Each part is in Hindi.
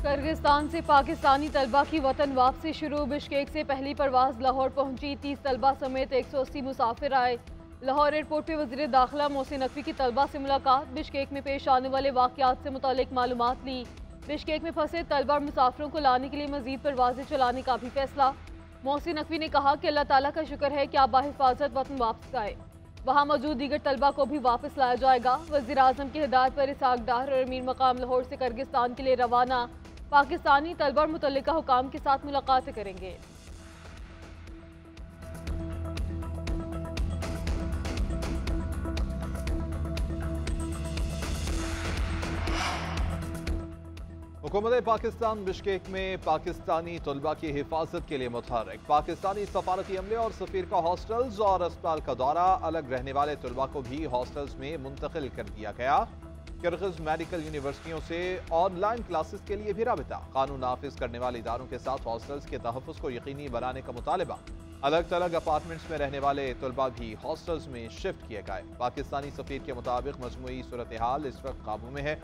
किर्गिस्तान से पाकिस्तानी तलबा की वतन वापसी शुरू। बिश्केक से पहली परवाज लाहौर पहुंची। 30 तलबा समेत 180 मुसाफिर आए। लाहौर एयरपोर्ट पर वज़ीर दाखिला मोहसिन नकवी की तलबा से मुलाकात। बिश्केक में पेश आने वाले वाक़यात से मुतालिक मालूमात ली। बिश्केक में फंसे तलबा और मुसाफिरों को लाने के लिए मजीद परवाजें चलाने का भी फैसला। मोहसिन नकवी ने कहा कि अल्लाह ताला का शुक्र है कि आप बाहिफाजत वतन वापस आए। वहाँ मौजूद दीगर तलबा को भी वापस लाया जाएगा। वज़ीर आज़म की हिदायत पर इसहाक डार और अमीर मकाम लाहौर से किर्गिस्तान के लिए रवाना। पाकिस्तानी तलबा और मुतल्लिका हुकाम के साथ मुलाकातें करेंगे। हुकूमत पाकिस्तान बिश्केक में पाकिस्तानी तलबा की हिफाजत के लिए मुतहर्रिक। पाकिस्तानी सफारती अमले और सफीर का हॉस्टल्स और अस्पताल का दौरा। अलग रहने वाले तलबा को भी हॉस्टल्स में मुंतकिल कर दिया गया। किर्गिज मेडिकल यूनिवर्सिटियों से ऑनलाइन क्लासेस के लिए भी राबिता। कानून नाफिज करने वाले इदारों के साथ हॉस्टल्स के तहफ़्फ़ुज़ को यकीनी बनाने का मुतालबा। अलग थलग अपार्टमेंट्स में रहने वाले तलबा भी हॉस्टल्स में शिफ्ट किए गए। पाकिस्तानी सफीर के मुताबिक मजमूई सूरत हाल इस वक्त काबू में है।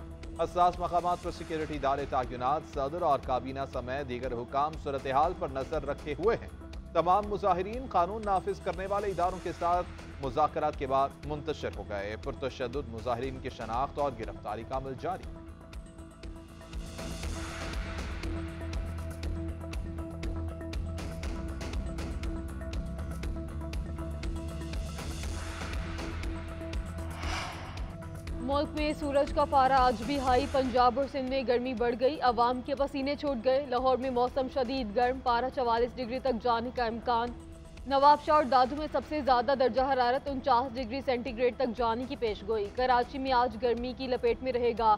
हसास मकामात पर सिक्योरिटी इदारे तैनात, सदर और काबीना समेत दीगर हुकाम सूरत हाल पर नजर रखे हुए हैं। तमाम मुजाहिरीन कानून नाफिज करने वाले इदारों के साथ मुज़ाकरात के बाद मुंतशिर हो गए। पुरतशद्दुद मुजाहिरीन की शनाख्त और गिरफ्तारी का अमल जारी। मुल्क में सूरज का पारा आज भी हाई। पंजाब और सिंध में गर्मी बढ़ गई। अवाम के पसीने छूट गए। लाहौर में मौसम शदीद गर्म, पारा 44 डिग्री तक जाने का इम्कान। नवाबशाह और दादू में सबसे ज्यादा दर्जा हरारत 49 डिग्री सेंटीग्रेड तक जाने की पेशगोई। कराची में आज गर्मी की लपेट में रहेगा,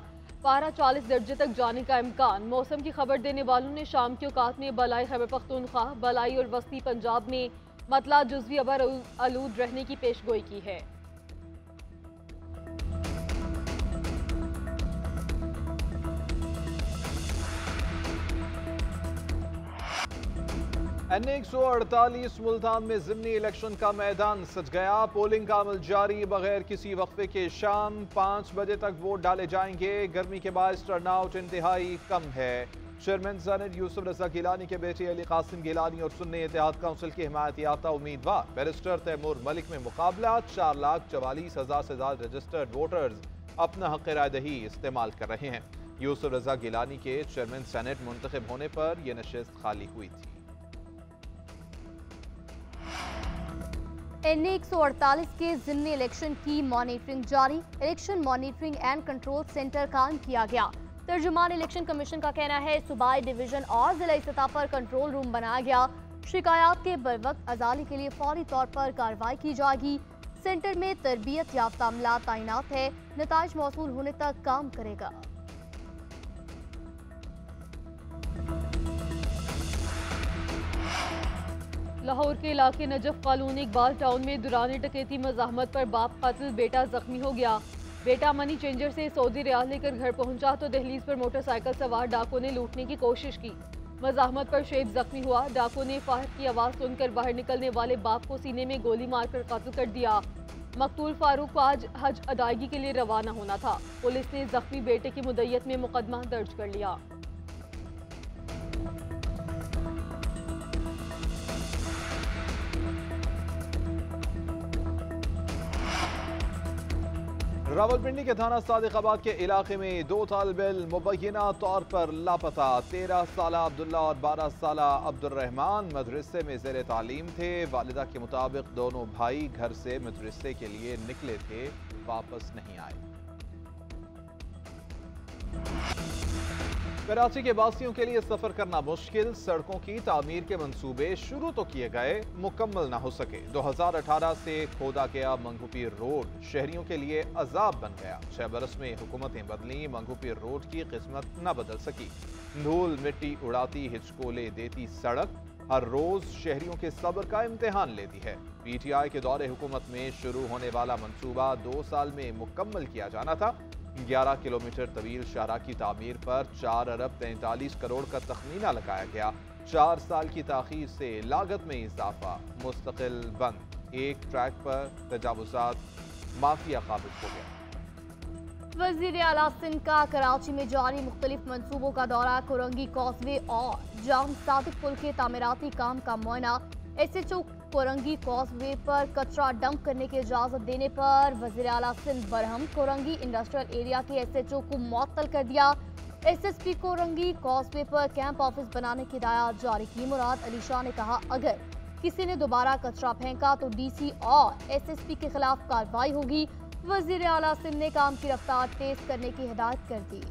पारा 40 दर्जे तक जाने का इम्कान। मौसम की खबर देने वालों ने शाम के औकात में बलाई खैबर पख्तूनख्वा, बलाई और वस्ती पंजाब में मतला जुज़वी अबर आलूद रहने की पेशगोई की है। N148 मुल्तान में ज़िमनी इलेक्शन का मैदान सज गया। पोलिंग का अमल जारी, बगैर किसी वक्फे के शाम 5 बजे तक वोट डाले जाएंगे। गर्मी के बायस टर्नआउट इंतहाई कम है। चेयरमैन सेनेट यूसुफ रज़ा गिलानी के बेटे अली कासिम गिलानी और सुन्नी इत्तेहाद काउंसिल के हिमायत याफ्ता उम्मीदवार बैरिस्टर तैमूर मलिक में मुकाबला। 4,44,000 से ज्यादा रजिस्टर्ड वोटर्स अपना हक़ रायदही इस्तेमाल कर रहे हैं। यूसुफ रज़ा गिलानी के चेयरमैन सेनेट मुंतखब होने पर यह नशिस्त खाली हुई थी। N148 के ज़िमनी इलेक्शन की मॉनिटरिंग जारी। Election monitoring and control centre कायम किया गया। तर्जुमान इलेक्शन कमीशन का कहना है सूबाई डिवीजन और जिला सतह पर कंट्रोल रूम बनाया गया। शिकायत के बरवक्त अजाले के लिए फौरी तौर पर कार्रवाई की जाएगी। सेंटर में तरबियत याफ्ता अमला तैनात है, नताइज मौसूल होने तक काम करेगा। लाहौर के इलाके नजफ कॉलोनी इकबाल टाउन में दुरानी डकैती मज़ाहमत पर बाप कातिल, बेटा जख्मी हो गया। बेटा मनी चेंजर से सऊदी रियाल लेकर घर पहुंचा तो दहलीज पर मोटरसाइकिल सवार डाकुओं ने लूटने की कोशिश की। मज़ाहमत पर शेख जख्मी हुआ। डाकुओं ने फाहिर की आवाज़ सुनकर बाहर निकलने वाले बाप को सीने में गोली मारकर कत्ल कर दिया। मकतूल फारूक को आज हज अदायगी के लिए रवाना होना था। पुलिस ने जख्मी बेटे की मुद्दत में मुकदमा दर्ज कर लिया। रावलपिंडी के थाना सादिकाबाद के इलाके में 2 तालिबे इल्म मुबैना तौर पर लापता। 13 साला अब्दुल्ला और 12 साला अब्दुर्रहमान मदरसे में ज़ेर तालीम थे। वालिदा के मुताबिक दोनों भाई घर से मदरसे के लिए निकले थे, वापस नहीं आए। कराची के वासियों के लिए सफर करना मुश्किल। सड़कों की तामीर के मंसूबे शुरू तो किए गए, मुकम्मल ना हो सके। 2018 से खोदा गया मंगूपीर रोड शहरियों के लिए अजाब बन गया। 6 बरस में हुकूमतें बदली, मंगूपीर रोड की किस्मत न बदल सकी। धूल मिट्टी उड़ाती, हिचकोले देती सड़क हर रोज शहरियों के सब्र का इम्तिहान लेती है। PTI के दौरे हुकूमत में शुरू होने वाला मंसूबा 2 साल में मुकम्मल किया जाना था। 11 किलोमीटर तवील शाहराह की तामीर पर 4 अरब 43 करोड़ का तखमीना लगाया गया। 4 साल की ताखीर से लागत में इजाफा, मुस्तकिल बंद, एक ट्रैक पर तजावुजात, माफिया काबिज हो गया। वजीर आला सिंध का कराची में जारी मुख्तलिफ मंसूबों का दौरा, कोरंगी कॉजवे और जाम सादिक पुल के तामीराती काम का मुआयना। SHO कोरंगी कॉजवे पर कचरा डंप करने की इजाजत देने पर वजीर आला सिंध बरहम, कोरंगी इंडस्ट्रियल एरिया के SHO को मुअत्तल कर दिया। SSP कोरंगी कॉजवे पर कैंप ऑफिस बनाने की हिदायत जारी की। मुराद अली शाह ने कहा, अगर किसी ने दोबारा कचरा फेंका तो DC और SSP के खिलाफ कार्रवाई होगी। वजीर आला सिंध ने काम की रफ्तार तेज करने की हिदायत कर दी।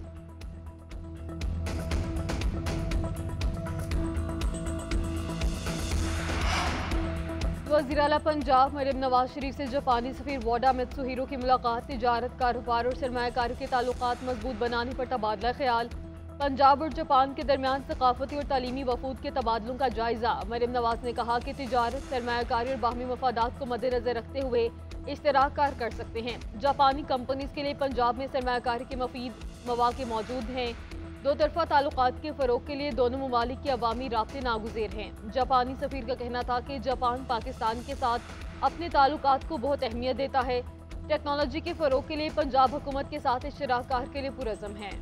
वज़ीर आला पंजाब मरियम नवाज शरीफ से जापानी सफीर वाडा मित्सुहिरो की मुलाकात, तिजारत, कारोबार और सरमायाकारी के ताल्लुकात मजबूत बनाने पर तबादला ख्याल। पंजाब और जापान के दरमियान सकाफती और तालीमी वफूद के तबादलों का जायजा। मरियम नवाज ने कहा कि तिजारत, सरमायाकारी और बाहमी मफादात को मद्देनजर रखते हुए इश्तराक कार कर सकते हैं। जापानी कंपनीज के लिए पंजाब में सरमायाकारी के मुफीद मौके मौजूद हैं। दो तरफा ताल्लुकात के फ़रोग के लिए दोनों ममालिक के अवामी राब्ते नागुज़ेर हैं। जापानी सफ़ीर का कहना था कि जापान पाकिस्तान के साथ अपने ताल्लुकात को बहुत अहमियत देता है। टेक्नोलॉजी के फ़रोग के लिए पंजाब हुकूमत के साथ इश्तराक कार के लिए पुरज़म है।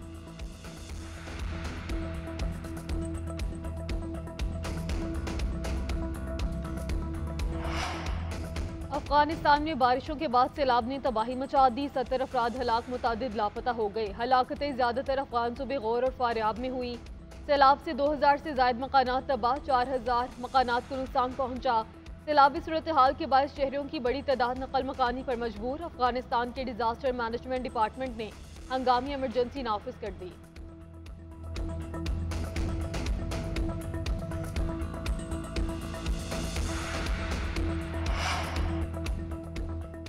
अफगानिस्तान में बारिशों के बाद सैलाब ने तबाही मचा दी। 70 अफराद हलाक, मुतादिद लापता हो गए। हलाकतें ज़्यादातर अफगान सूबे गौर और फारियाब में हुई। सैलाब से 2000 से ज़ायद मकानात तबाह, 4000 मकानात को नुकसान पहुंचा। सैलाबी सूरत हाल के बाद शहरियों की बड़ी तादाद नकल मकानी पर मजबूर। अफगानिस्तान के डिजास्टर मैनेजमेंट डिपार्टमेंट ने हंगामी एमरजेंसी नाफिज कर दी।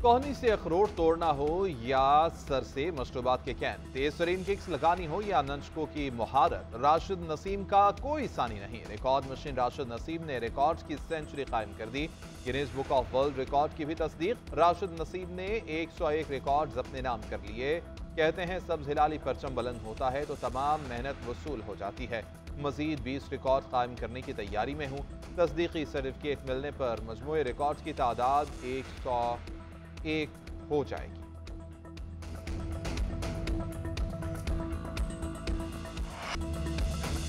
कोहनी से अखरोट तोड़ना हो या सर से मशरूबात के कैन, तेज तरीन किक्स लगानी हो या नंचकों की मुहारत, राशिद नसीम का कोई सानी नहीं। रिकॉर्ड मशीन राशिद नसीम ने रिकॉर्ड्स की सेंचुरी कायम कर दी। Guinness Book of World Record की भी तस्दीक। राशिद नसीम ने 101 रिकॉर्ड्स अपने नाम कर लिए। कहते हैं सब्ज हिलाली परचम बुलंद होता है तो तमाम मेहनत वसूल हो जाती है। मजीद 20 रिकॉर्ड कायम करने की तैयारी में हूँ। तस्दीकी सर्टिफिकेट मिलने पर मजमूई रिकॉर्ड्स की तादाद 101 हो जाएगी।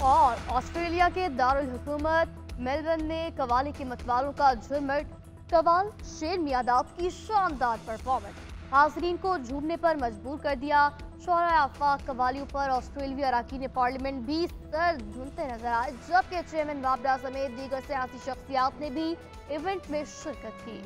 और ऑस्ट्रेलिया के दारुल हुकूमत मेलबर्न में कवाली के मतवालों का झुरमट, कवाल शेर मियादाद की शानदार परफॉर्मेंस हाज़रीन को झूमने पर मजबूर कर दिया। शोरा आफाक कवालियों पर ऑस्ट्रेलियाई अरकान पार्लियामेंट भी सर धुनते नजर आए, जबकि चेयरमैन वाबडा समेत दीगर सियासी शख्सियात ने भी इवेंट में शिरकत की।